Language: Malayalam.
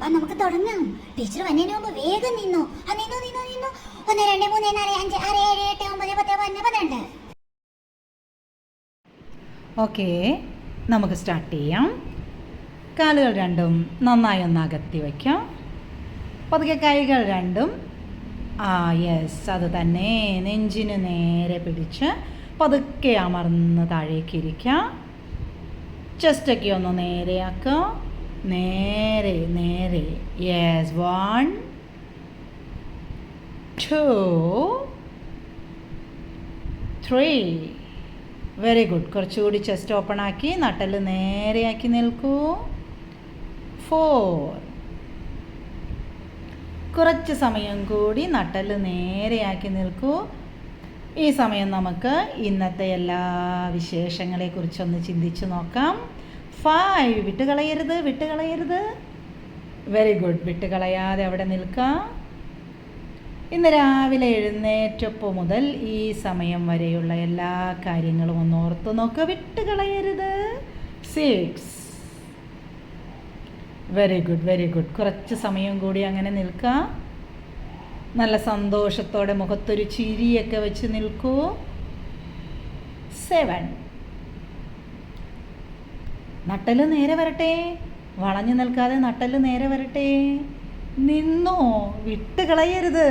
വാ നമുക്ക് തുടങ്ങാം. ടീച്ചർ വന്നതിന് മുമ്പ് വേഗം നിന്നു. നിന്നു നിന്നു നിന്നു. 1 2 3 4 5 6 7 8 9 10 11 12. ഓക്കെ, നമുക്ക് സ്റ്റാർട്ട് ചെയ്യാം. കാലുകൾ രണ്ടും നന്നായി ഒന്ന് അകത്തി വയ്ക്കാം. പതുക്കെ കൈകൾ രണ്ടും യെസ്, അത് തന്നെ, നെഞ്ചിന് നേരെ പിടിച്ച് പതുക്കെ അമർന്ന് താഴേക്ക് ഇരിക്കാം. ചെസ്റ്റൊക്കെ ഒന്ന് നേരെയാക്കുക. നേരെ നേരെ. യെസ്, 1 2 3. Very good. കുറച്ചുകൂടി ചെസ്റ്റ് ഓപ്പൺ ആക്കി നട്ടെല്ല് നേരെയാക്കി നിൽക്കൂ. 4. കുറച്ച് സമയം കൂടി നട്ടെല്ല് നേരെയാക്കി നിൽക്കൂ. ഈ സമയം നമുക്ക് ഇന്നത്തെ എല്ലാ വിശേഷങ്ങളെക്കുറിച്ചൊന്ന് ചിന്തിച്ച് നോക്കാം. 5. വിട്ടുകളയരുത്. Very good. വിട്ടുകളയാതെ അവിടെ നിൽക്കാം. ഇന്ന് രാവിലെ എഴുന്നേറ്റപ്പോൾ മുതൽ ഈ സമയം വരെയുള്ള എല്ലാ കാര്യങ്ങളും ഒന്ന് ഓർത്ത് നോക്കുക. വിട്ടുകളയരുത്. 6. Very good. കുറച്ച് സമയം കൂടി അങ്ങനെ നിൽക്കാം. നല്ല സന്തോഷത്തോടെ മുഖത്തൊരു ചിരിയൊക്കെ വെച്ച് നിൽക്കൂ. 7. നട്ടെല്ല് നേരെ വരട്ടെ. വളഞ്ഞു നിൽക്കാതെ നട്ടെല്ല് നേരെ വരട്ടെ. നിന്നോ, വിട്ടുകളയരുത്.